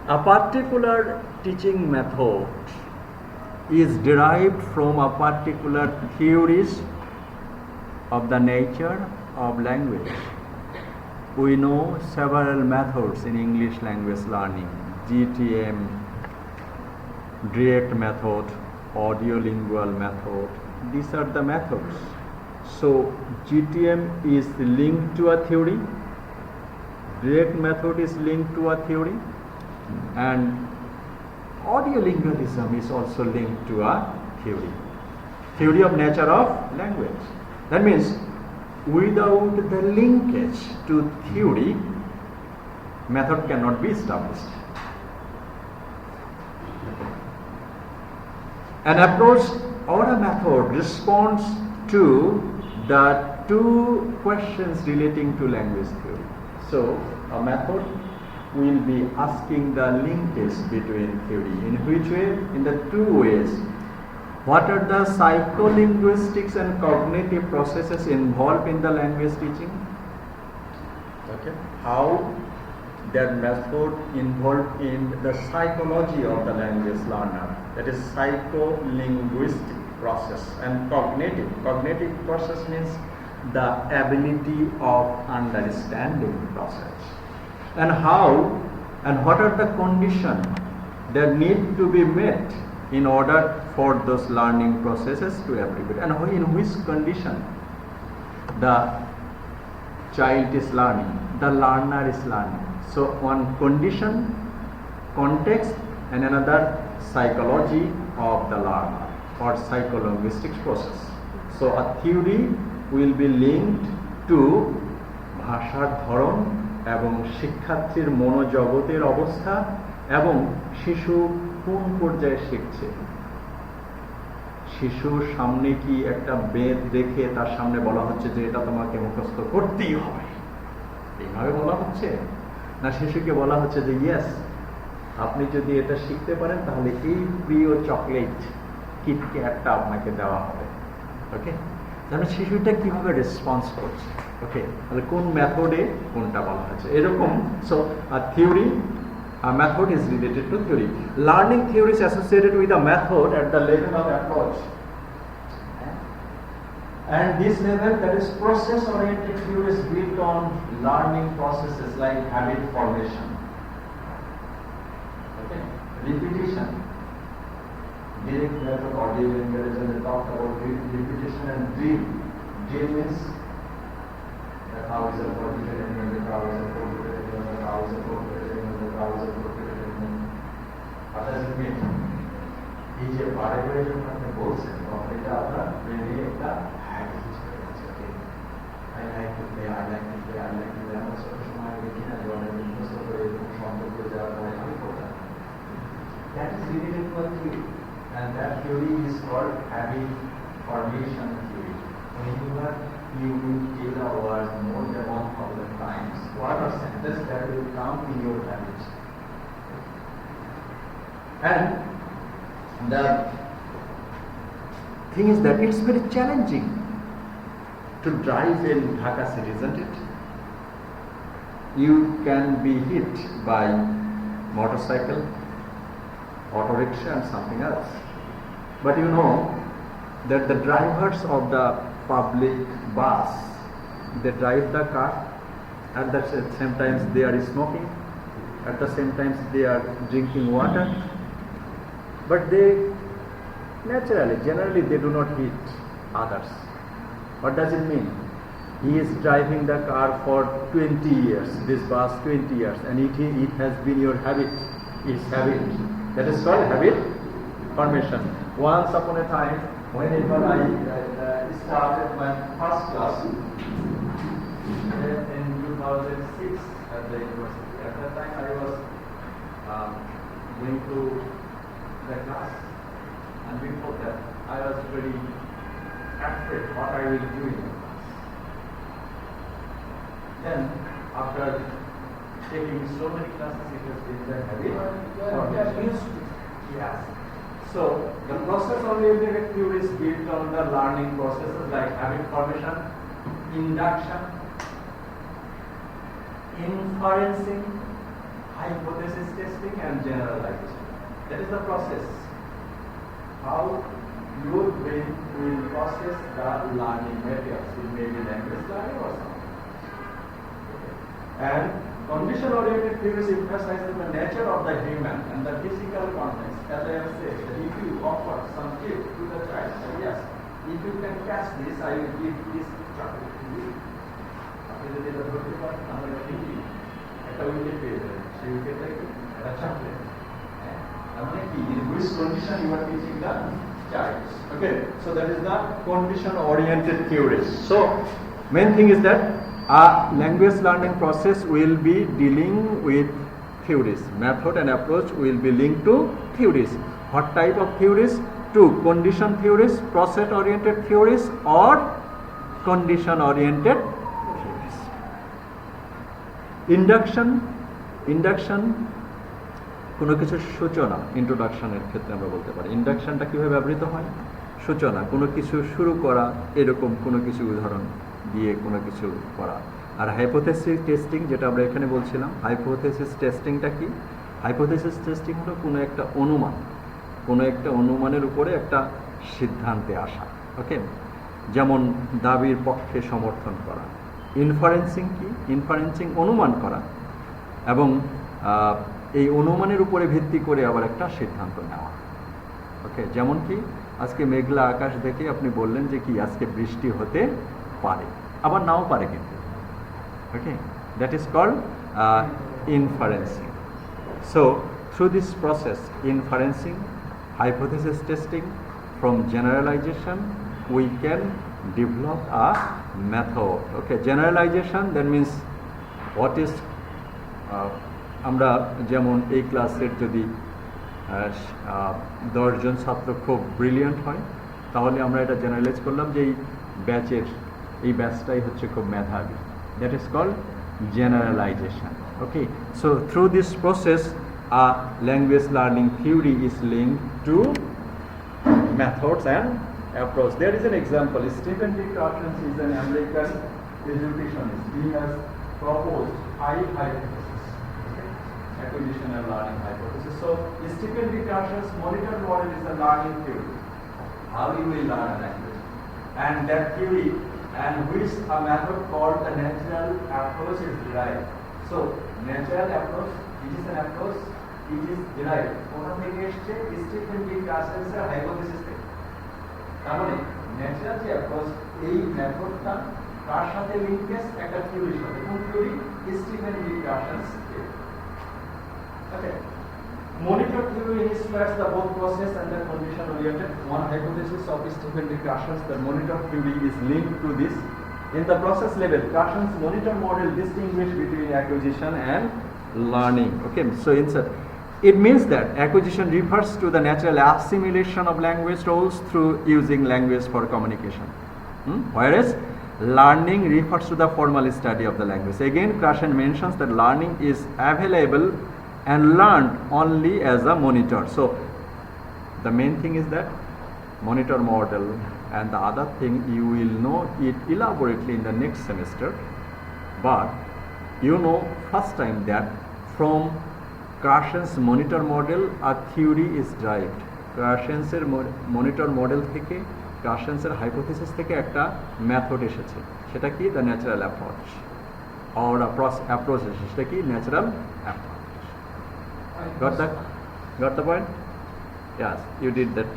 A particular teaching method is derived from a particular theories of the nature of language. We know several methods in English language learning: GTM, direct method, audiolingual method. These are the methods. So GTM is linked to a theory, direct method is linked to a theory, and audiolingualism is also linked to a theory of nature of language. That means without the linkage to theory, method cannot be established. An approach or a method responds to the two questions relating to language theory. So a method will be asking the linkage between theory. In which way? In the two ways. What are the psycholinguistics and cognitive processes involved in the language teaching? Okay. How that method involved in the psychology of the language learner. That is psycholinguistic process. And cognitive process means the ability of understanding process. And how and what are the conditions that need to be met in order for those learning processes to happen, and in which condition the child is learning, the learner is learning. So one condition, context, and another psychology of the learner or psycholinguistics process. So a theory will be linked to ভাষার ধরন এবং শিক্ষার্থীর মনোজগতের অবস্থা এবং শিশু কোন পর্যায়ে শিখছে। শিশুর সামনে কি একটা বেদ রেখে তার সামনে বলা হচ্ছে যে এটা তোমাকে মুখস্থ করতেই হবে, এইভাবে বলা হচ্ছে, না শিশুকে বলা হচ্ছে যে ইয়েস, আপনি যদি এটা শিখতে পারেন তাহলে এই প্রিয় চকলেট কিটক্যাটটা আপনাকে দেওয়া হবে। ওকে, তাহলে শিশুটা কিভাবে রেসপন্স করছে, ওকে, তাহলে কোন মেথডে কোনটা বলা হচ্ছে এরকম। So theory method is related to theory. Learning theory is associated with a method at the level of approach, and this level, that is process oriented theory, is built on learning processes like habit formation, okay, repetition. Direct method, audiolingualism, they talk about repetition and drill. Drill means the cow is a portrait animal, the cow is a portrait animal, the cow is a portrait animal, the cow is a portrait animal. What does it mean? এই যে বারে বারে যখন আপনি বলছেন তখন এটা আপনার ব্রেনে একটা হ্যাবিট হয়ে গেছে। Okay, I like to play, I like to play, I like to play. আমরা সব সময় দেখি না যে অনেক মুখস্থ করে এরকম শব্দ করে যাওয়ার পরে আমি করতাম। That is related to a theory, and that theory is called habit formation theory. Whenever you will tell a word more than 1,000 times, what are sentences that will come in your habits? And the thing is that it's very challenging to drive in Dhaka city, isn't it? You can be hit by motorcycle, auto rickshaw and something else. But you know that the drivers of the public bus, they drive the car, at the same time they are smoking, at the same time they are drinking water, but they naturally, generally they do not hit others. What does it mean? He is driving the car for 20 years, this bus 20 years, and it has been your habit, his habit. That is called habit formation. Once upon a time, whenever I started my first class in 2006 at the university, at that time I was going to the class, and before that I was very afraid what I will do in the class. Then after taking so many classes, it has been the habit formation. Yes. So the process of audiolinguistic theory is built on the learning processes like habit formation, induction, inferencing, hypothesis testing and generalization. That is the process. How your brain will process the learning materials. It may be language learning or something. Okay. And condition-oriented theories emphasize the nature of the human and the physical context. As I have said, that if you offer some gift to the child, say, yes, if you can catch this, I will give this chocolate to you. আপনি যদি এটা ধরতে পারেন তাহলে ঠিকই একটা wicket পেয়ে যাবেন সেই উইকেটটা কি একটা চকলেট তার মানে কি in which condition you are teaching the child. Okay, so that is the condition oriented theories. So main thing is that a language learning process will be dealing with theories. Method and approach will be linked to theories. What type of theories? Two: condition theories, process oriented theories, or condition oriented theories. Induction কোনো কিছুর সূচনা, ইন্ট্রোডাকশনের ক্ষেত্রে আমরা বলতে পারি ইন্ডাকশনটা কিভাবে ব্যবহৃত হয়। সূচনা, কোনো কিছু শুরু করা, এরকম কোনো কিছু উদাহরণ দিয়ে কোনো কিছু করা। আর হাইপোথেসিস টেস্টিং যেটা আমরা এখানে বলছিলাম, হাইপোথেসিস টেস্টিংটা কি? হাইপোথেসিস টেস্টিং হলো কোনো একটা অনুমানের উপরে একটা সিদ্ধান্তে আসা। ওকে, যেমন দাবির পক্ষে সমর্থন করা। ইনফারেন্সিং কি? ইনফারেন্সিং অনুমান করা এবং এই অনুমানের উপরে ভিত্তি করে আবার একটা সিদ্ধান্ত নেওয়া। ওকে, যেমন কি আজকে মেঘলা আকাশ দেখে আপনি বললেন যে কি আজকে বৃষ্টি হতে পারে, আবার নাও পারে কিন্তু। Okay, that is called inferencing. So through this process, inferencing, hypothesis testing, from generalization we can develop a method. Okay, generalization, that means what is আমরা যেমন এই ক্লাসের যদি 10 জন ছাত্র খুব ব্রিলিয়ান্ট হয় তাহলে আমরা এটা জেনারেলাইজ করলাম যে এই ব্যাচটাই হচ্ছে খুব মেধাবী। That is called generalization. Okay, so through this process a language learning theory is linked to methods and approach. There is an example. Stephen D. Cartons is an American educationist. He has proposed 5 hypotheses. Okay? Acquisition and learning hypothesis. So Stephen D. Cartons' monitor model is a learning theory. How you will learn a language. And that theory and which a method called the natural approach is derived. So natural approach, it is an approach, it is derived. কোথা থেকে এসেছে? Stephen D কার্সেন্সের hypothesis থেকে। তার মানে natural যে approach, এই মেথডটা কার সাথে linkage? একটা থিওরির সাথে। কোন theory? Stephen D Krashen's theory. Okay, monitor theory illustrates the both process and the condition oriented. One hypothesis of Stephen D. Cartons, the monitor theory, is linked to this. In the process level, Cartons' monitor model distinguishes between acquisition and learning. Okay, so insert. It means that acquisition refers to the natural assimilation of language roles through using language for communication, whereas learning refers to the formal study of the language. Again, Cartons mentions that learning is available and learned only as a monitor. So the main thing is that monitor model, and the other thing you will know it elaborately in the next semester, but you know first time that from Cartons' monitor model a theory is derived. Cartons' monitor model থেকে Cartons' hypothesis থেকে একটা method এসেছে, সেটা কি? the natural approach or approach এসেছে, সেটা কি? natural approach. Got the point? Yes, you did that.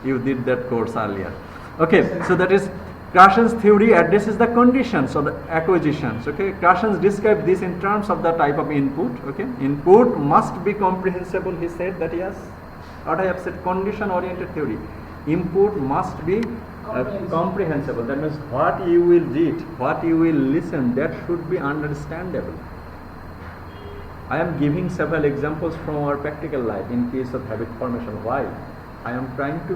You did that course earlier. Okay, so that is Cartons' theory addresses the conditions of the acquisitions. Okay, Cartons described this in terms of the type of input. Okay, input must be comprehensible. He said that, yes, what I have said, condition-oriented theory. Input must be comprehensible. That means what you will read, what you will listen, that should be understandable. I am giving several examples from our practical life in case of habit formation. Why? I am trying to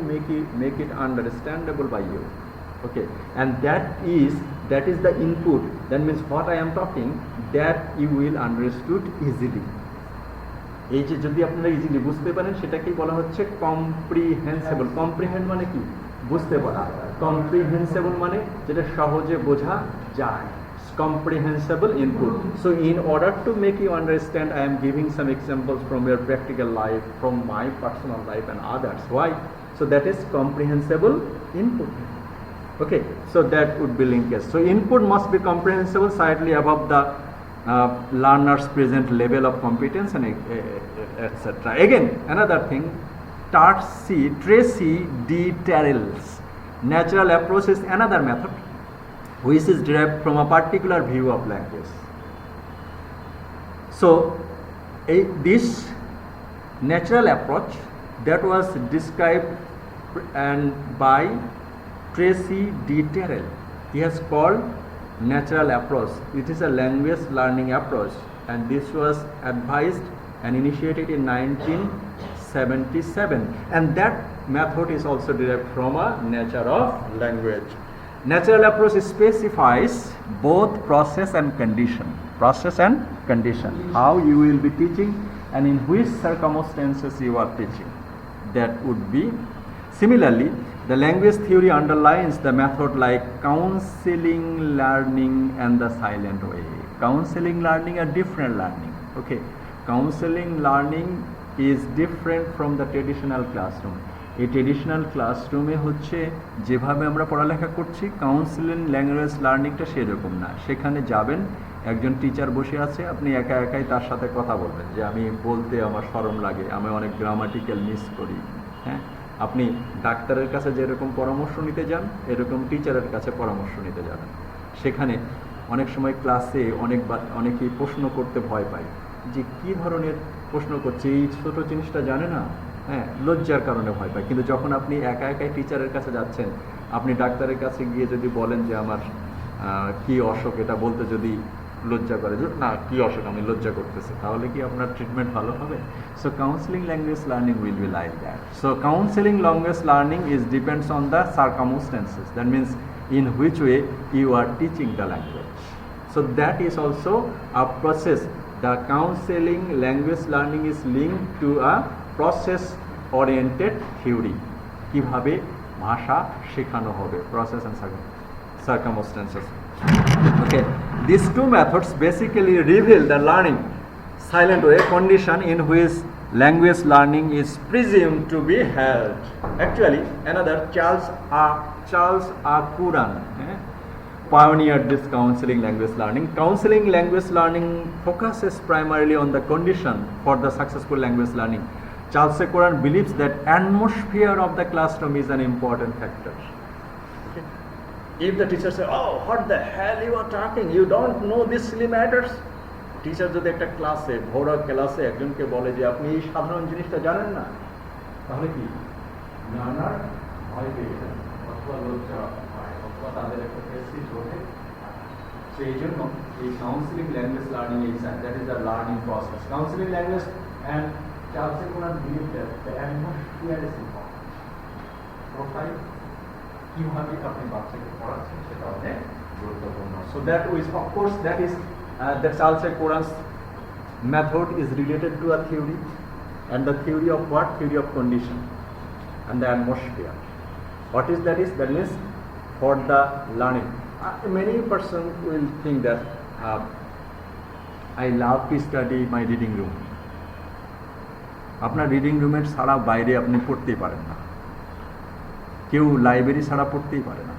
make it understandable by you. Okay, and that is the input. That means what I am talking, that you will understood easily. এই যে যদি আপনারা easily বুঝতে পারেন সেটাকেই বলা হচ্ছে comprehensible. Comprehend মানে কি? বুঝতে পারা। কম্প্রিহেন্সিবল মানে যেটা সহজে বোঝা যায়, comprehensible input. So in order to make you understand, I am giving some examples from your practical life, from my personal life and others. Why? So that is comprehensible input. Okay, so that would be linkage. So input must be comprehensible, slightly above the learner's present level of competence, and etc. Again, another thing, Tracy D. Terrell's natural approach is another method which is derived from a particular view of language. So this natural approach that was described and by Tracy D. Terrell, he has called natural approach. It is a language learning approach, and this was advised and initiated in 1977, and that method is also derived from a nature of language. Natural approach specifies both process and condition. How you will be teaching and in which circumstances you are teaching. That would be. Similarly, the language theory underlines the method like counseling learning and the silent way. Counseling learning are different learning. Okay, counseling learning is different from the traditional classroom. এই traditional ক্লাসরুমে হচ্ছে যেভাবে আমরা পড়ালেখা করছি, counselling language লার্নিংটা সেরকম না। সেখানে যাবেন, একজন টিচার বসে আছে, আপনি একা একাই তার সাথে কথা বলবেন যে আমি বলতে আমার শরম লাগে, আমি অনেক গ্রামাটিক্যাল মিস করি। হ্যাঁ, আপনি ডাক্তারের কাছে যেরকম পরামর্শ নিতে যান, এরকম টিচারের কাছে পরামর্শ নিতে যাবেন। সেখানে অনেক সময় ক্লাসে অনেকেই প্রশ্ন করতে ভয় পায় যে কী ধরনের প্রশ্ন করছে, এই ছোটো জিনিসটা জানে না, হ্যাঁ, লজ্জার কারণে ভয় পায়। কিন্তু যখন আপনি একা একাই টিচারের কাছে যাচ্ছেন, আপনি ডাক্তারের কাছে গিয়ে যদি বলেন যে আমার কি অসুখ, এটা বলতে যদি লজ্জা করে, না কি অসুখ আমি লজ্জা করতেছি, তাহলে কি আপনার ট্রিটমেন্ট ভালো হবে? So counselling language learning will be like that. So counselling language learning is depends on the circumstances, that means in which way you are teaching the language. So that is also a process. The counseling language learning is linked to a process oriented theory. কিভাবে ভাষা শেখানো হবে, process and circumstances. Okay, these two methods basically reveal the learning silent way condition in which language learning is presumed to be held. Actually, another Charles R. Curran pioneered this counseling language learning. Counseling language learning focuses primarily on the condition for the successful language learning. Charles R. Curran believes that atmosphere of the classroom is an important factor. Okay. If the teacher says, "Oh, what the hell you are talking? You don't know these silly matters." Teacher যদি একটা ক্লাসে, ভোরা ক্লাসে একজনকে বলে যে আপনি এই সাধারণ জিনিসটা জানেন না, তাহলে কি জানার ভয় পেয়ে যায়, অথবা লজ্জা হয়, অথবা তাদের একটা প্রেস্টিজ ওঠে। সেই জন্য এই counselling language learning that is the learning process. Counselling language and Charles কুরান believe that the atmosphere is important. Profile কিভাবে আপনি বাচ্চাকে পড়াচ্ছেন সেটা অনেক গুরুত্বপূর্ণ। So that is of course that is the Charles R. Curran's method is related to a theory, and the theory of what? Theory of condition and the atmosphere. What is that? Is that means for the learning. Many persons will think that I love to study my reading room. আপনার reading রুমের ছাড়া বাইরে আপনি পড়তেই পারেন না, কেউ library ছাড়া পড়তেই পারে না,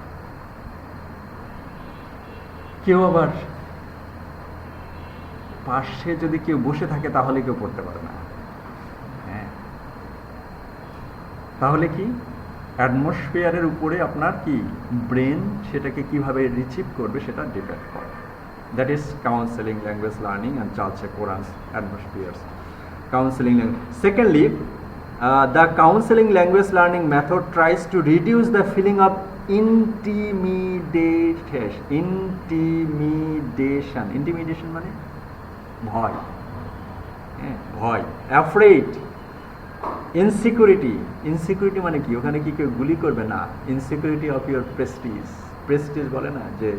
কেউ আবার পাশে যদি কেউ বসে থাকে তাহলে কেউ পড়তে পারে না। হ্যাঁ, তাহলে কি অ্যাটমসফিয়ারের উপরে আপনার কি ব্রেন সেটাকে কিভাবে রিসিভ করবে সেটা ডিপেন্ড করে। That is counselling language learning and Charles আর Curran's atmospheres counselling language. Secondly, the counseling language learning method tries to reduce the feeling of intimidation মানে ভয়, ভয়, অ্যাফ্রেড, ইনসিকিউরিটি মানে কি, ওখানে কি কেউ গুলি করবে না, ইনসিকিউরিটি অফ ইউর প্রেস্টিজ বলে না যে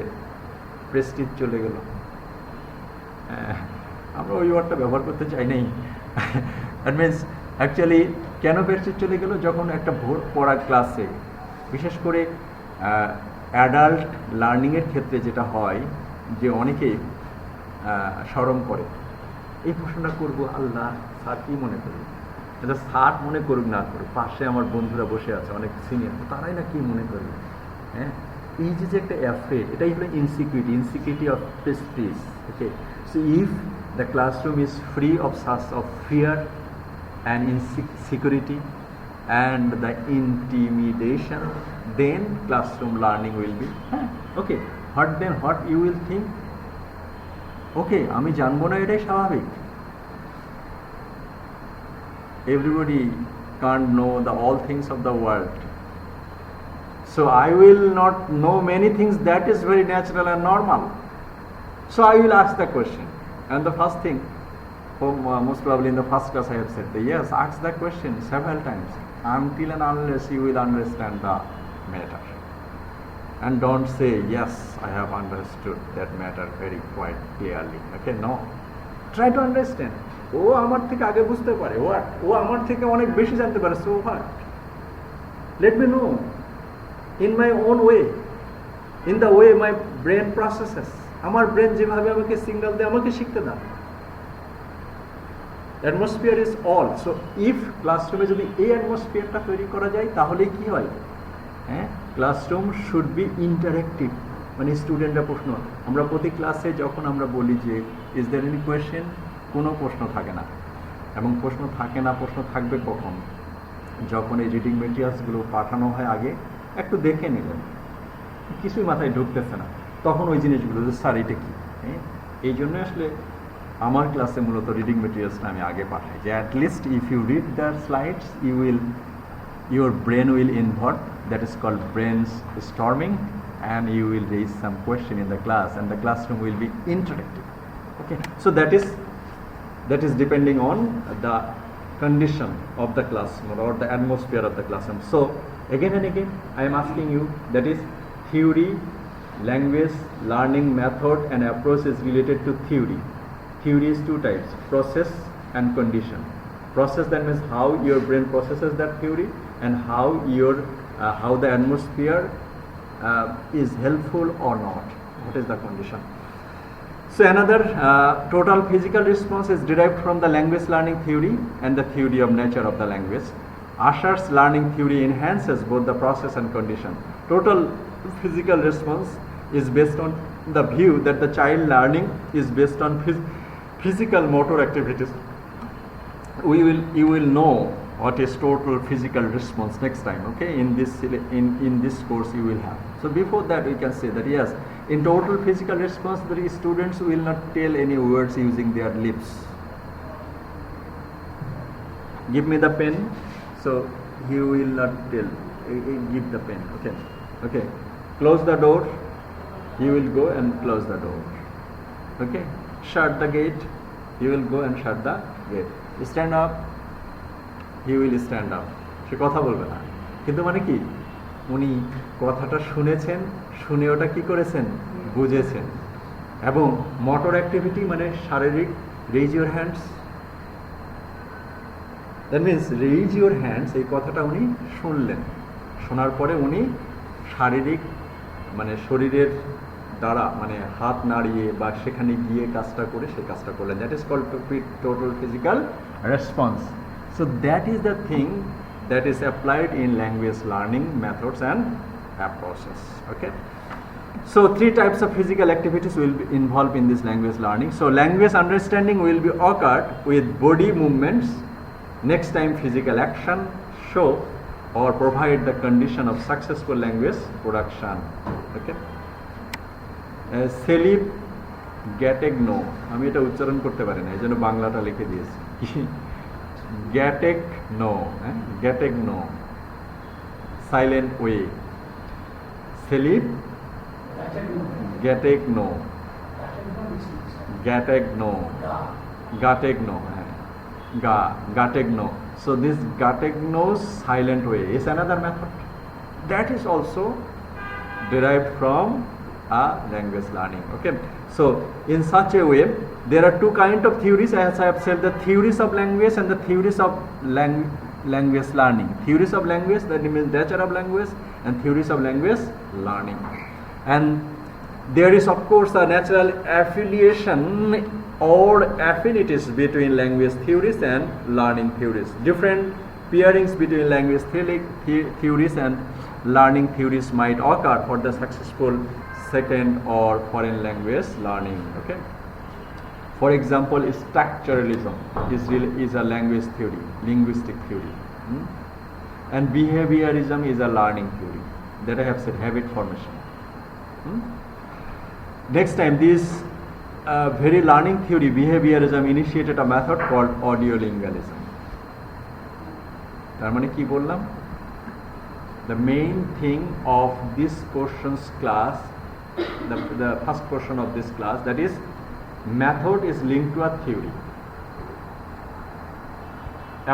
প্রেস্টিজ চলে গেল, আমরা ওই ওয়ার্ডটা ব্যবহার করতে চাই নাই। দ্যাট মিনস অ্যাকচুয়ালি কেন প্রেস্টিজ চলে গেল, যখন একটা পড়া ক্লাসে, বিশেষ করে অ্যাডাল্ট লার্নিংয়ের ক্ষেত্রে যেটা হয় যে অনেকেই শরম করে, এই প্রশ্নটা করবো, আল্লাহ স্যার কি মনে করবে, এটা স্যার মনে করুক না করুক, পাশে আমার বন্ধুরা বসে আছে অনেক সিনিয়র, তারাই না কি মনে করবে। হ্যাঁ, এই যে একটা অ্যাফ্রেড, এটাই হলো insecurity of Prestige. Okay, so if the classroom is free of such of fear and insecurity and the intimidation, then classroom learning will be okay. What you will think, okay, আমি জানবো না, এটাই স্বাভাবিক, everybody can't know all things of the world, so I will not know many things, that is very natural and normal, so I will ask the question. And the first thing, most probably in the first class I have said that yes, ask that question several times until and unless you will understand the matter, and don't say yes, I have understood that matter very quite clearly. Okay, no, try to understand. ও আমার থেকে আগে বুঝতে পারে, what, ও আমার থেকে অনেক বেশি জানতে পারে, so what, let me know in my own way, in the way my brain processes. আমার ব্রেন যেভাবে আমাকে সিগন্যাল দেয়, আমাকে শিখতে দাও। Atmosphere is all. So if ক্লাসরুমে যদি এই অ্যাটমসফিয়ারটা তৈরি করা যায়, তাহলে কি হয়, হ্যাঁ, ক্লাসরুম শুড বি ইন্টারেক্টিভ, মানে স্টুডেন্টরা প্রশ্ন, আমরা প্রতি ক্লাসে যখন আমরা বলি যে ইজ দেয়ার এনি কোয়েশ্চেন, কোনো প্রশ্ন থাকে না, এবং প্রশ্ন থাকে না, প্রশ্ন থাকবে কখন, যখন এই রিডিং মেটেরিয়ালসগুলো পাঠানো হয়, আগে একটু দেখে নিলেন, কিছুই মাথায় ঢুকতেছে না, তখন ওই জিনিসগুলো যে স্যার এটা কি, হ্যাঁ, এই জন্য আসলে আমার ক্লাসে মূলত রিডিং মেটেরিয়ালসটা আমি আগে পাঠাই, যে at least if you read the slides your brain will involve, that is called brainstorming, and you will raise some question in the class, and the classroom will be interactive. Okay, so that is depending on the condition of the classroom or the atmosphere of the classroom. So again and again I am asking you, that is theory, language learning method and approach is related to theory. Theory is two types, process and condition. Process, that means how your brain processes that theory, and how the atmosphere is helpful or not. What is the condition? So another total physical response is derived from the language learning theory and the theory of nature of the language. Usher's learning theory enhances both the process and condition. Total physical response is based on the view that the child learning is based on physical motor activities. You will know what is total physical response next time. Okay, in this course you will have. So before that we can say that yes, in total physical response the students will not tell any words using their lips. Give me the pen. So he will not tell, give the pen. Okay, close the door. He will go and close the door. Okay, shut the gate. He will go and shut the gate. Stand up. He will stand up. সে কথা বলবে না, কিন্তু মানে কি, উনি কথাটা শুনেছেন, শুনে ওটা কি করেছেন, বুঝেছেন, এবং মোটর অ্যাক্টিভিটি মানে শারীরিক, raise your hands, that means raise your hands, এই কথাটা উনি শুনলেন, শোনার পরে উনি শারীরিক মানে শরীরের দ্বারা, মানে হাত নাড়িয়ে বা সেখানে গিয়ে কাজটা করে সেই কাজটা করলেন, that is called total physical response. So that is the thing that is applied in language learning methods and approaches. Okay, so three types of physical activities will be involved in this language learning. So language understanding will be occurred with body movements, next time physical action, show or provide the condition of successful language production. Okay, সেলিপ গ্যাটেগনো, আমি এটা উচ্চারণ করতে পারি না, এই জন্য বাংলাটা লিখে দিয়েছি, Gattegno, Gattegno, silent way, Caleb Gattegno, Gattegno, Gattegno, Gattegno. So this gategno silent way is another method that is also derived from language learning. Okay, so in such a way there are two kinds of theories, as I have said, the theories of language and the theories of language learning. Theories of language, that means nature of language, and theories of language learning. And There is of course a natural affiliation or affinities between language theories and learning theories. Different pairings between language theories and learning theories might occur for the successful second or foreign language learning. Okay. For example, structuralism is a language theory, linguistic theory, and behaviorism is a learning theory. That I have said, habit formation. Next time, this very learning theory, behaviorism, initiated a method called audiolingualism. তার মানে কি বললাম? The main thing of this portion's class, the first portion of this class, that is, method is linked to a theory.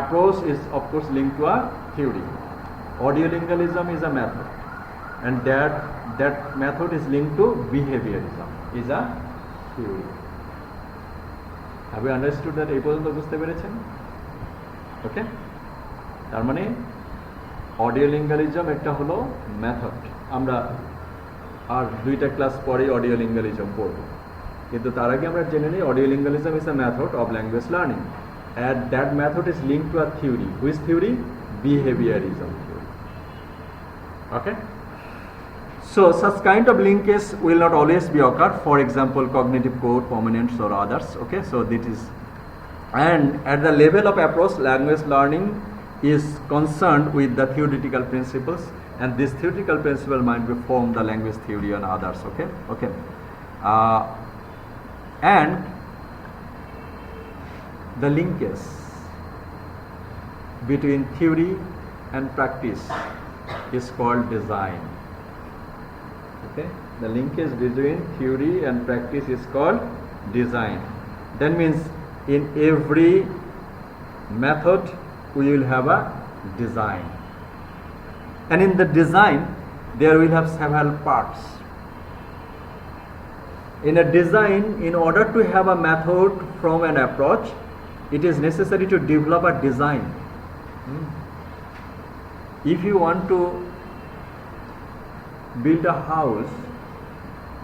Approach is of course linked to a theory. Audiolingualism is a method, and that method is linked to behaviorism, is a theory. Have you understood that? এই পর্যন্ত বুঝতে পেরেছেন? ওকে, তার মানে অডিওলিঙ্গালিজম একটা হলো method. আমরা আর দুইটা ক্লাস পরে অডিওলিঙ্গালিজম পড়ব, কিন্তু তার আগে আমরা জেনে নিই অডিওলিঙ্গালিজম is a method of language learning, and that method is linked to a theory. Which theory? Behaviorism theory. Okay, so such kind of linkage will not always be occur. For example, cognitive core, permanents or others. Okay, so this is, and at the level of approach, language learning is concerned with the theoretical principles, and this theoretical principle might be form the language theory and others. Okay, and the linkage between theory and practice is called design. Okay, the linkage between theory and practice is called design. That means in every method we will have a design, and in the design there will have several parts. In a design, in order to have a method from an approach, it is necessary to develop a design. If you want to build a house,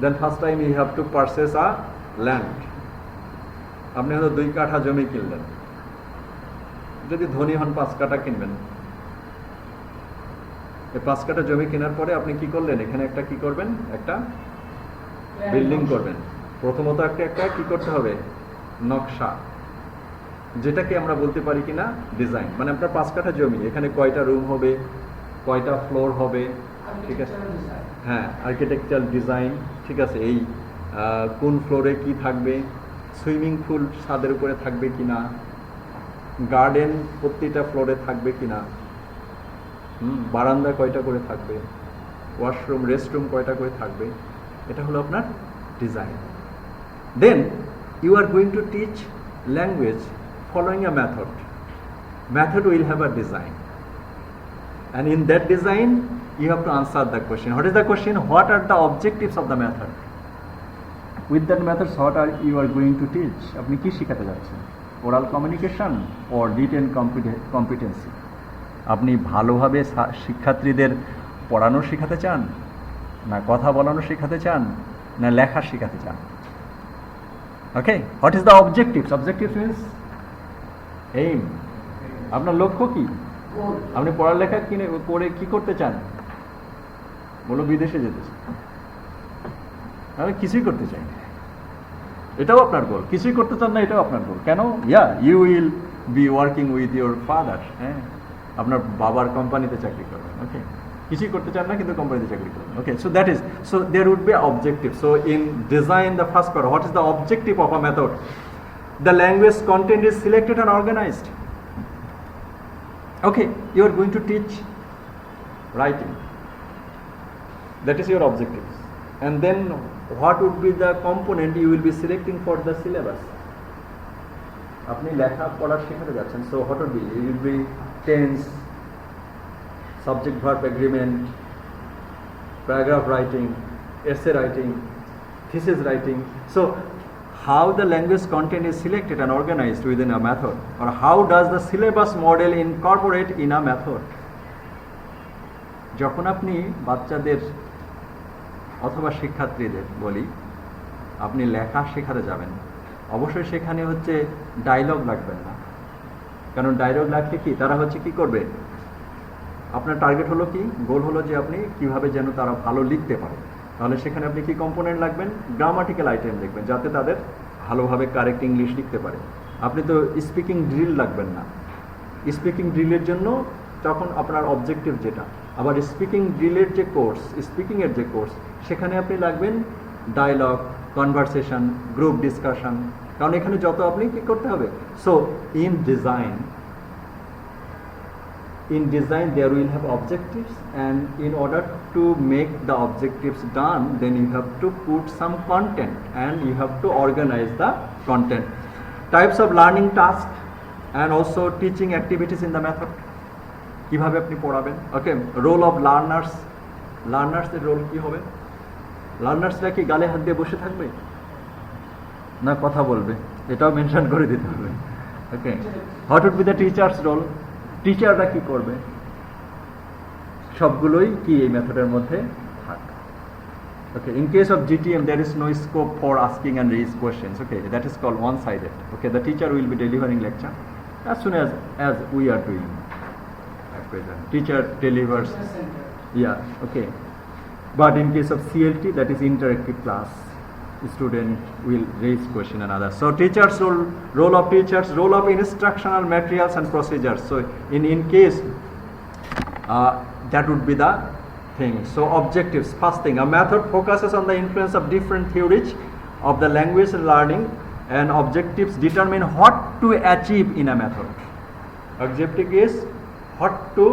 then first time you have to purchase a land. আপনি হয়তো 2 কাঠা জমি কিনলেন, যদি ধনী হন 5 কাঠা কিনবেন। এই 5 কাঠা জমি কেনার পরে আপনি কি করলেন? এখানে একটা কি করবেন? একটা বিল্ডিং করবেন। প্রথমত একটা কি করতে হবে? নকশা, যেটাকে আমরা বলতে পারি কিনা ডিজাইন। মানে আপনার 5 কাঠা জমি, এখানে কয়টা রুম হবে, কয়টা ফ্লোর হবে, ঠিক আছে? হ্যাঁ, আর্কিটেকচারাল ডিজাইন, ঠিক আছে। এই কোন ফ্লোরে কি থাকবে, সুইমিং পুল ছাদের উপরে থাকবে কিনা, গার্ডেন প্রতিটা ফ্লোরে থাকবে কিনা, বারান্দা কয়টা করে থাকবে, ওয়াশরুম রেস্টরুম কয়টা করে থাকবে, এটা হলো আপনার design. Then you are going to teach language following a method will have a design, and in that design you have to answer the question. What is the question? What are the objectives of the method? With that method, what are you are going to teach? আপনি কি শেখাতে যাচ্ছেন? Oral communication or written competency? আপনি ভালোভাবে শিক্ষার্থীদের পড়ানো শেখাতে চান, না কথা বলানো শেখাতে চান, না লেখা শেখাতে চান? Okay, what is the objectives? Objectives means aim. আপনার লক্ষ্য কি? আপনি পড়ালেখা পড়ে কি করতে চান? বলো বিদেশে যেতে চান। আমি কিছুই করতে চাই না, এটাও আপনার গোল। কিছুই করতে চান না, এটাও আপনার গোল। কেন? You will be working with your father. হ্যাঁ, আপনার বাবার কোম্পানিতে চাকরি করবেন। ওকে, কিছুই করতে চান না কিন্তু কোম্পানিতে চাকরি করবেন। Okay, so that is, so there would be objective. So in design the first part, what is the objective of a method? The language content is selected and organized. Okay, you are going to teach writing. That is your objective. And then what would be the component you will be selecting for the syllabus? আপনি লেখা পড়া শেখাতে যাচ্ছেন, so what would be? It will be tense, subject verb agreement, paragraph writing, essay writing, thesis writing. So how the language content is selected and organized within a method, or how does the syllabus model incorporate in a method? যখন আপনি বাচ্চাদের অথবা শিক্ষার্থীদের বলি, আপনি লেখা শেখাতে যাবেন, অবশ্যই সেখানে হচ্ছে ডায়লগ লাগবেন না, কারণ ডায়লগ লাগলে কি তারা হচ্ছে কি করবে, আপনার টার্গেট হলো কি, গোল হলো যে আপনি কিভাবে যেন তারা ভালো লিখতে পারে, তাহলে সেখানে আপনি কি কম্পোনেন্ট লাগবেন, গ্রামাটিক্যাল আইটেম দেখবেন যাতে তাদের ভালোভাবে কারেক্ট ইংলিশ লিখতে পারে। আপনি তো স্পিকিং ড্রিল লাগবেন না, স্পিকিং ড্রিলের জন্য তখন আপনার অবজেক্টিভ যেটা, আবার স্পিকিং ড্রিলের যে কোর্স, স্পিকিংয়ের যে কোর্স, সেখানে আপনি লাগবেন ডায়লগ, কনভারসেশন, গ্রুপ ডিসকাশন, কারণ এখানে যত আপনি কি করতে হবে। So in design there will have objectives, and in order to make the objectives done, then you have to put some content and you have to organize the content. Types of learning tasks and also teaching activities in the method, কিভাবে আপনি পড়াবেন। ওকে, role of লার্নার্সের role কি হবে, লার্নার্সরা কি গালে হাত দিয়ে বসে থাকবে না কথা বলবে, এটাও মেনশন করে দিতে হবে। Okay, what would be the teachers' role, টিচাররা কি করবে, সবগুলোই কি এই মেথডের মধ্যে থাকে। Okay, in case of GTM there is no scope for asking and raise questions. Okay, that is called one-sided. Okay, the teacher will be delivering lecture as soon as we are doing at present. Teacher delivers, yeah, okay. But in case of CLT, that is interactive class, student will raise question and others. So teachers role of teachers, role of instructional materials and procedures. So in case that would be the thing. So objectives, first thing, a method focuses on the influence of different theories of the language learning, and objectives determine what to achieve in a method. Objective is what to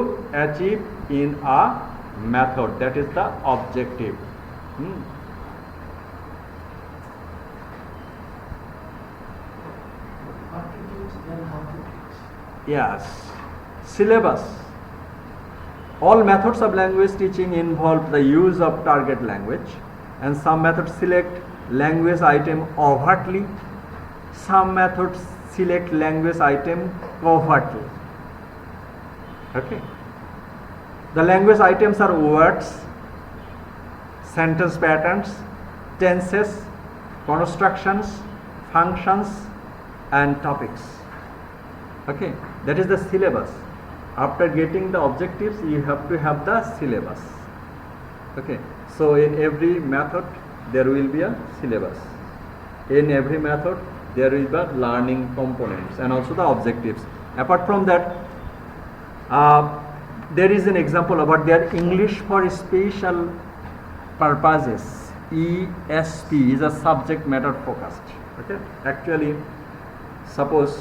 achieve in a method, that is the objective. Yes, syllabus. All methods of language teaching involve the use of target language, and some methods select language item overtly, some methods select language item covertly. Okay, the language items are words, sentence patterns, tenses, constructions, functions and topics. Okay, that is the syllabus. After getting the objectives, you have to have the syllabus. Okay, so in every method there will be a syllabus, in every method there will be learning components and also the objectives. Apart from that, there is an example about their English for special purposes, ESP is a subject matter focused. Okay, actually suppose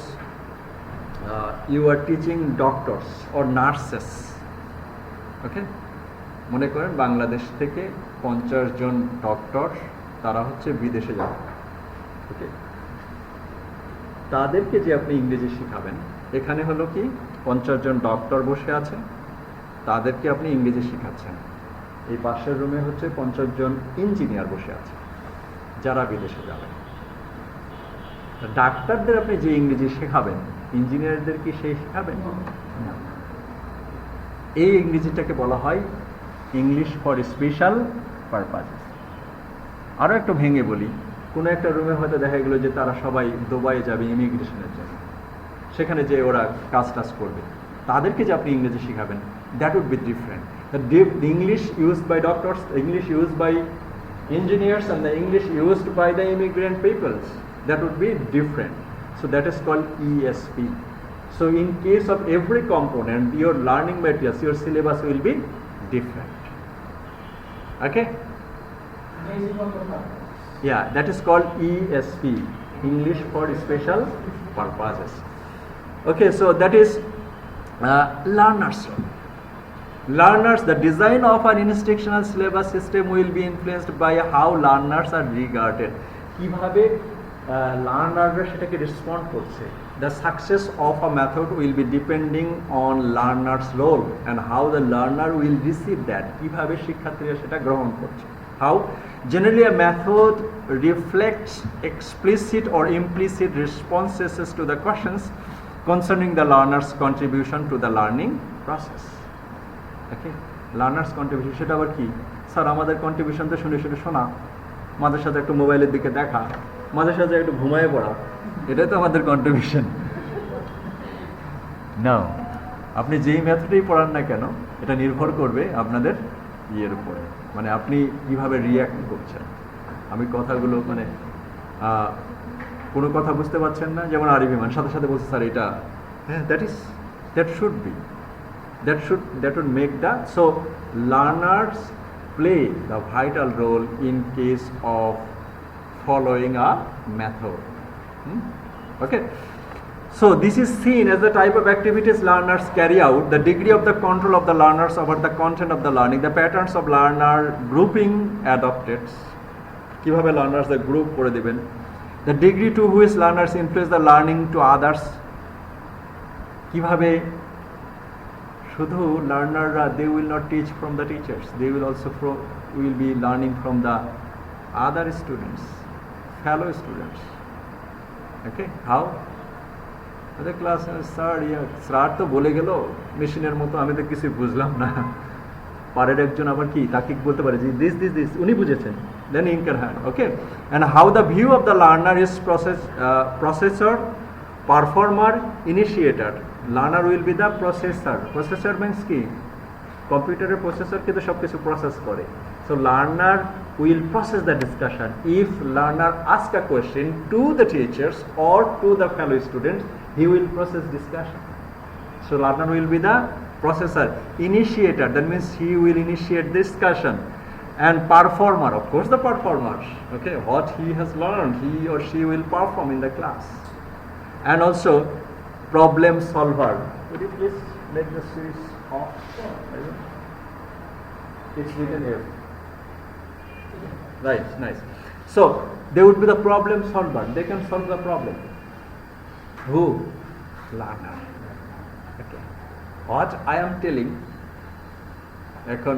you are teaching doctors or nurses. Okay, মনে করেন বাংলাদেশ থেকে 50 জন doctor তারা হচ্ছে বিদেশে যাবে। ওকে, তাদেরকে যে আপনি ইংরেজি শেখাবেন, এখানে হলো কি 50 জন ডক্টর বসে আছে, তাদেরকে আপনি ইংরেজি শেখাচ্ছেন। এই পাশের রুমে হচ্ছে 50 জন ইঞ্জিনিয়ার বসে আছে যারা বিদেশে যাবেন। ডাক্তারদের আপনি যে ইংরেজি শেখাবেন, ইঞ্জিনিয়ারদের কি সেই শেখাবেন না। এই ইংরেজিটাকে বলা হয় ইংলিশ ফর স্পেশাল পারপাসেস। আরও একটু ভেঙে বলি, কোনো একটা রুমে হয়তো দেখা গেলো যে তারা সবাই দুবাই যাবে ইমিগ্রেশনের জন্য, সেখানে যে ওরা কাজ করবে, তাদেরকে যে আপনি ইংরেজি শেখাবেন, that would be different. The English used by doctors, the English used by engineers and the English used by the immigrant peoples, that would be different. So that is called ESP. So in case of every component, your learning materials, your syllabus will be different. Okay? Yeah, that is called ESP, English for Special Purposes. Okay, so that is learners. Learners, the design of an instructional syllabus system will be influenced by how learners are regarded. কিভাবে লার্নাররা সেটাকে respond করছে। The success of a method will be depending on learner's role and how the learner will receive that. কিভাবে শিক্ষার্থীরা সেটা গ্রহণ করছে। How? Generally a method reflects explicit or implicit responses to the questions concerning the learner's contribution to the learning process. Okay, learner's contribution সেটা আবার কি, sir আমাদের contribution তো শুনে শুনে শোনা, মাঝে সাথে একটু মোবাইলের দিকে দেখা, মাঝে সাথে একটু ঘুমায় পড়া, এটাই তো আমাদের কন্ট্রিবিউশন। না, আপনি যেই মেথডেই পড়ান না কেন, এটা নির্ভর করবে আপনাদের ইয়ের উপরে, মানে আপনি কিভাবে রিয়্যাক্ট করছেন। আমি কথাগুলো মানে কোনো কথা বুঝতে পারছেন না, যেমন আরবি মান সাথে সাথে বলছে স্যার এটা, হ্যাঁ that should be, that would make the, so learners play the vital role in case of following a method. Okay, so this is seen as the type of activities learners carry out, the degree of the control of the learners over the content of the learning, the patterns of learner grouping adopted, কিভাবে learners the group করে দিবেন, the degree to which learners influence the learning to others, কিভাবে শুধু লার্নাররা they will not teach from the teachers, they will also will be learning from the other students, fellow students. Okay, how? The class sir তো বলে গেল মেশিনের মতো, আমি তো কিছু বুঝলাম না। পারের একজন আবার কি তাকে বলতে পারে যে দিস উনি বুঝেছেন, then in can hand. Okay, and how the view of the learner is processor, performer, initiator. Learner will be the processor. Processor means কি? কম্পিউটারের প্রসেসর কিন্তু সব কিছু প্রসেস করে। So learner will process the discussion. If learner ask a question to the teachers or to the fellow students, he will process discussion. So learner will be the processor. Initiator, that means he will initiate discussion. And performer, of course the performer. Okay, what he has learned, he or she will perform in the class. And also problem solver. Would you please make the switch off? It's written here. Right, nice. So they would be the problem solver. They can solve the problem. Who? Learner. Okay. What I am telling, এখন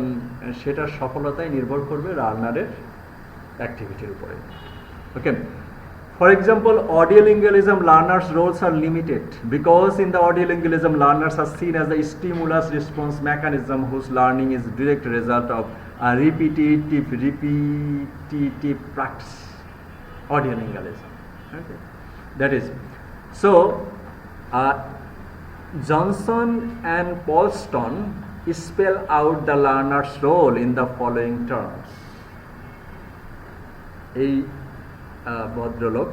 সেটার সফলতাই নির্ভর করবে লার্নারের অ্যাক্টিভিটির উপরে। Okay. For example, audiolingualism learners' roles are limited because in the audiolingualism learners are seen as the stimulus response mechanism whose learning is direct result of a repetitive practice. Audiolingualism. Okay. That is, so Johnson and Paulston spell out the learner's role in the following terms. এই ভদ্রলোক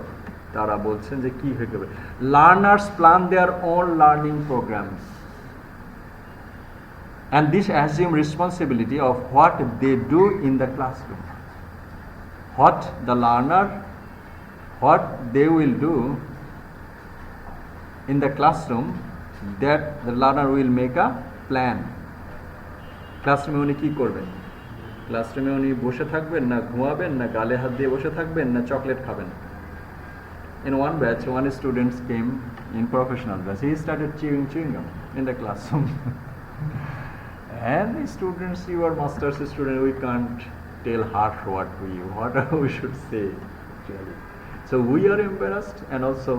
তারা বলছেন যে কি হয়ে যাবে, learners plan their own learning programs and this assume responsibility of what they do in the classroom. What the learner, what they will do in the classroom, that the learner will make a plan. ক্লাসরুমে উনি কি করবেন, ক্লাসরুমে উনি বসে থাকবেন না ঘুমাবেন না গালে হাত দিয়ে বসে থাকবেন না চকলেট খাবেন। In one batch, one student came in professional batch. He started chewing gum in the classroom. And the students, you are master's student, we can't tell her what we should say actually. So we are embarrassed, and also,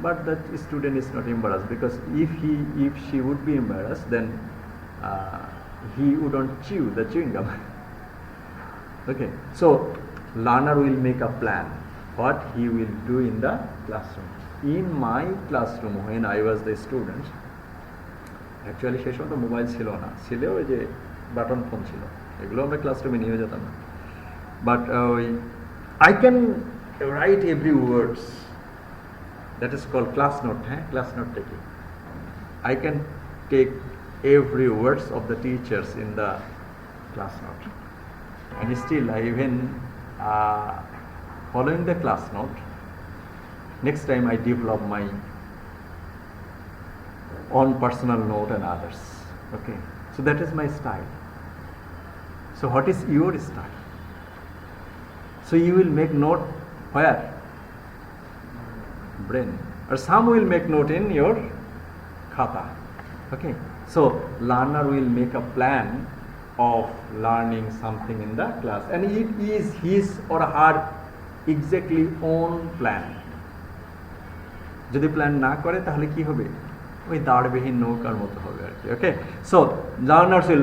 but that student is not embarrassed, because if she would be embarrassed, then he wouldn't chew the chewing gum. Okay, so learner will make a plan what he will do in the classroom. In my classroom, when I was the student, actually সেই সময় তো mobile ছিল না, ছিল ওই যে button phone ছিল, এগুলো আমরা ক্লাসরুমে নিয়ে যেতাম না, but I can write every words, that is called class note, class note taking. I can take every words of the teachers in the class note, and still I even following the class note, next time I develop my own personal note and others. Okay, so that is my style. So what is your style? So you will make note where? Brain, or some will make note in your khata. Okay, so learner will make a plan of learning something in the class, and it is his or her exactly own plan. যদি plan না করে তাহলে কি হবে, ওই দাঁড়বিহীন নৌকার মতো হবে আর কি। Okay, so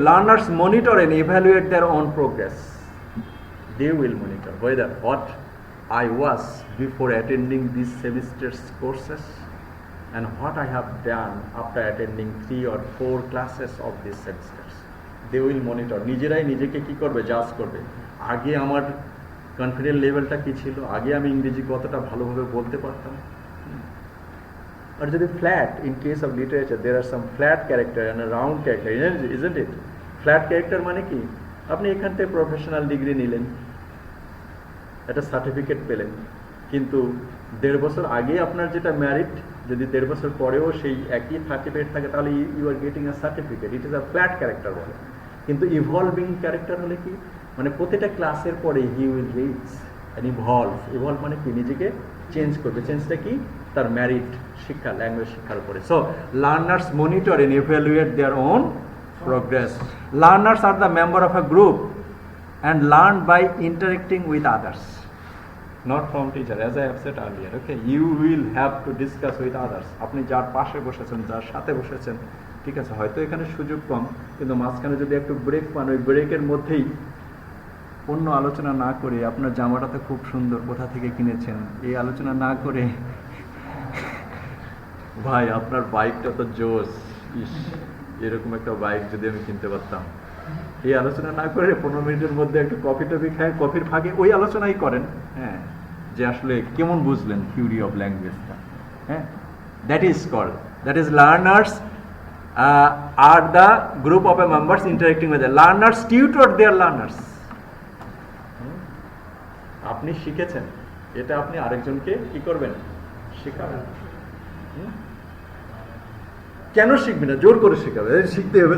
learners monitor and evaluate their own progress. They will monitor whether what I was before attending these semester's courses and what I have done after attending 3 or 4 classes of these semesters. They will monitor. নিজেরাই নিজেকে কি করবে, জাজ করবে। আগে আমার confidence লেভেলটা কি ছিল, আগে আমি ইংরেজি কতটা ভালোভাবে বলতে পারতাম। আর যদি flat, in case of literature there are some flat character and round character, isn't it? Flat character মানে কি, আপনি এখান থেকে প্রফেশনাল ডিগ্রি নিলেন, একটা সার্টিফিকেট পেলেন, কিন্তু 1.5 বছর আগে আপনার যেটা ম্যারিট, যদি 1.5 বছর পরেও সেই একই সার্টিফিকেট থাকে, তাহলে you are getting a certificate. It is a flat character বলে। কিন্তু ইভলভিং ক্যারেক্টার হলে কি, মানে প্রতিটা ক্লাসের পরে he will reach and evolve. Evolve মানে কি, নিজেকে চেঞ্জ করবে। চেঞ্জটা কি, তার ম্যারিট, শিক্ষা, ল্যাঙ্গুয়েজ শিক্ষার উপরে। So learners monitor and evaluate their own progress. Learners are the member of a group and learn by interacting with others, not from teacher, as I have said earlier. Okay, you will have to discuss with others. আপনি যার পাশে বসেছেন, যার সাথে বসেছেন, ঠিক আছে, হয়তো এখানে সুযোগ কম, কিন্তু মাঝখানে যদি একটু ব্রেক পান, ওই ব্রেকের মধ্যেই অন্য আলোচনা না করে, আপনার জামাটা তো খুব সুন্দর, কোথা থেকে কিনেছেন, এই আলোচনা না করে, ভাই আপনার বাইকটা তো জোস, ইস এরকম একটা বাইক যদি আমি কিনতে পারতাম, এই আলোচনা না করে 15 মিনিটের মধ্যে একটু কফি টফি খায়, কফির ফাঁকে ওই আলোচনাই করেন। হ্যাঁ, যে আসলে কেমন বুঝলেন থিওরি অফ ল্যাঙ্গুয়েজটা। হ্যাঁ, that is called, that is learners are the group of a members interacting with learners tutor their learners. আপনি শিখেছেন, এটা আপনি আরেকজনকে কি করবেন, শেখাবেন। কেন শিখবি না, জোর করে শেখাবে, শিখতে হবে।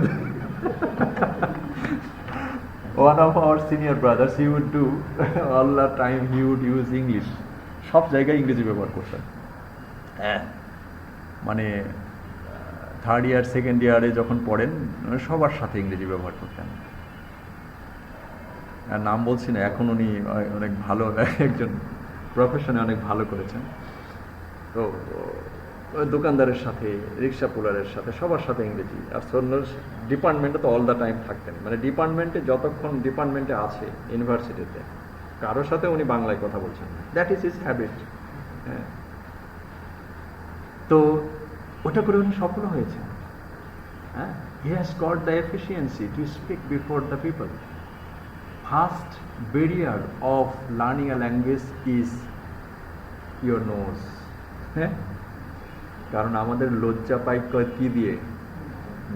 One of our senior brothers, he would do all the time, he would use English. সব জায়গায় ইংরেজি ব্যবহার করতেন। হ্যাঁ, মানে 3rd ইয়ার 2nd ইয়ারে যখন পড়েন, সবার সাথে ইংরেজি ব্যবহার করতেন। আর নাম বলছি না, এখন উনি অনেক ভালো একজন প্রফেশনে অনেক ভালো করেছেন। তো দোকানদারের সাথে, রিক্সা পুলারের সাথে, সবার সাথে ইংরেজি। আর ডিপার্টমেন্টে তো অল দ্য টাইম থাকতেন, মানে ডিপার্টমেন্টে যতক্ষণ ডিপার্টমেন্টে আছে ইউনিভার্সিটিতে, কারোর সাথে উনি বাংলায় কথা বলছেন। That is his habit. হ্যাঁ, তো ওটা করে উনি সফল হয়েছেন। হ্যাঁ, he has got the efficiency to speak before the people. First barrier of learning a language is your nose. হ্যাঁ, কারণ আমাদের লজ্জা পাই কি দিয়ে,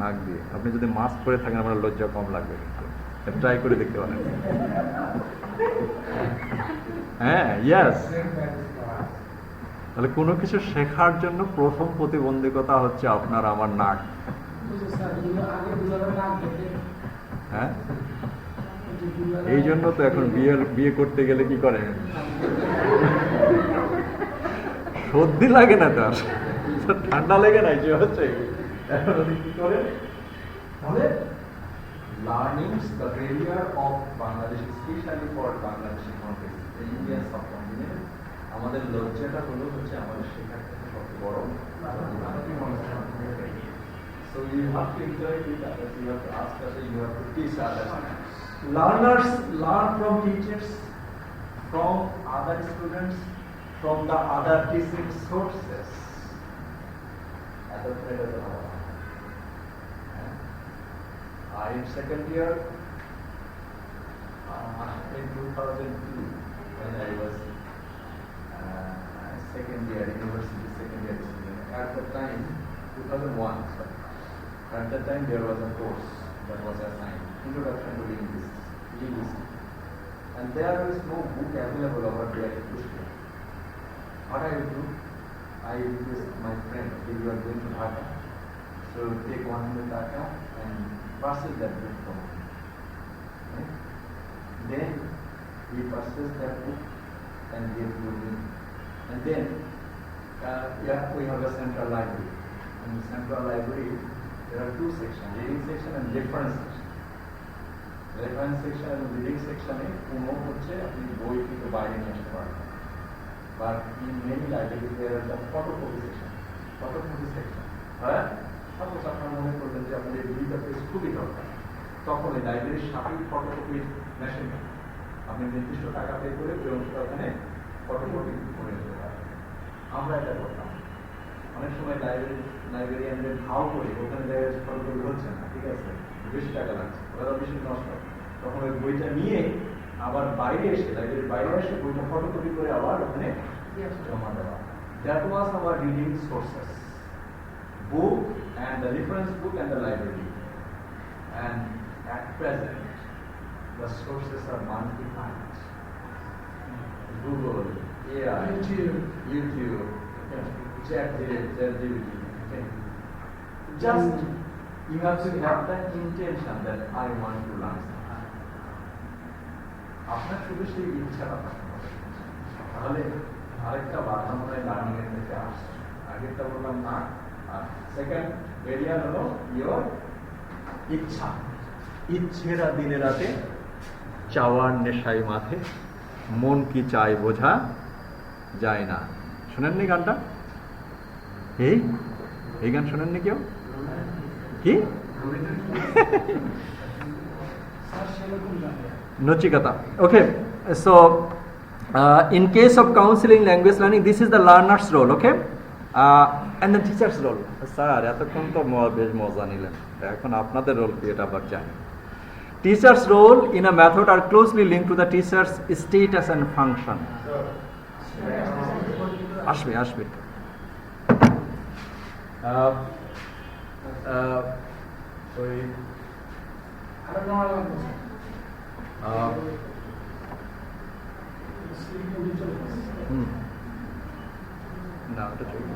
নাক দিয়ে। আপনি যদি মাস্ক পরে থাকেন, আপনার লজ্জা কম লাগবে, ট্রাই করে দেখতে পারেন। হ্যাঁ, ইয়েস। তাহলে কোনো কিছু শেখার জন্য প্রথম প্রতিবন্ধকতা হচ্ছে আপনার আমার নাক। হ্যাঁ, এই জন্য তো এখন বিয়ে করতে গেলে কি করে, সর্দি লাগে না, তার ঠান্ডা লেগে নাই যে হচ্ছে, কি করে তাহলে learnings the barrier of Bangladesh, specially for Bangladeshi context, Indian subcontinent. আমাদের লজ্জাটা হচ্ছে আমাদের শেখার থেকে সবচেয়ে বড়। So you have to interact with others, you have to ask others, you have to teach others. Learners learn from teachers, from other students, from the other teaching sources. In 2nd year, in 2002, when I was 2nd year university, 2nd year student, at the time, 2001, sorry, at that time there was a course that was assigned, Introduction to English, and there is no book available over there in Pushkar. What I would do, I request my friend, if you are going to Dhaka, so take 100 Dhaka and purchase that book from him. Right? Then we purchase that book and give to me. And then we have a central library. In the central library, there are 2 sections, reading section and reference section. Reference section and reading section e কোনো হচ্ছে আপনি বই থেকে বাইরে নিয়ে আসতে পারবেন। But in many libraries there is a photocopy section. Photocopy section. খুবই দরকার। তখন ওই লাইব্রেরির সাথেই ফটোকপির মেশিন, আপনি নির্দিষ্ট টাকা পে করে ওই অংশটা ওখানে ফটোকপি করে নিতে পারেন। আমরা এটা করতাম অনেক সময় লাইব্রেরিয়ানদের ভাও করে ওখানে দেখা যাচ্ছে ফটোকপি হচ্ছে না, ঠিক আছে, বেশি টাকা লাগছে, ওরা বেশি নষ্ট, তখন ওই বইটা নিয়ে আবার বাইরে এসে লাইব্রেরির বাইরে এসে বইটা ফটোকপি করে আবার ওখানে জমা দেওয়া। That was our reading sources, book and the reference book and the library. And at present, the sources are multiplied. Google, AI, YouTube, ChatGPT. Just you have to have that intention that I want to learn something. আপনার শুধু সেই ইচ্ছাটা থাকতে হবে, তাহলে আরেকটা বাধা মনে হয় লার্নিং এর থেকে আসছে। আগেরটা বললাম না, আর সেকেন্ড এরিয়া হলো ইয়োর ইচ্ছা। ইচ্ছেরা দিনে রাতে চাওয়ার নেশায় মাথে, মন কি চায় বোঝা যায় না। শোনেননি গানটা? এই গান শোনেননি কেউ? কি Nachiketa? Okay, so in case of counseling language learning, this is the learner's role, okay, and the teacher's role. Sir এতক্ষণ তো বেশ মজা নিলেন, এখন আপনাদের রোল কি এটা আবার জানি। Teacher's role in a method are closely linked to the teacher's status and function. আসবে ওই না, ওটা চলবে।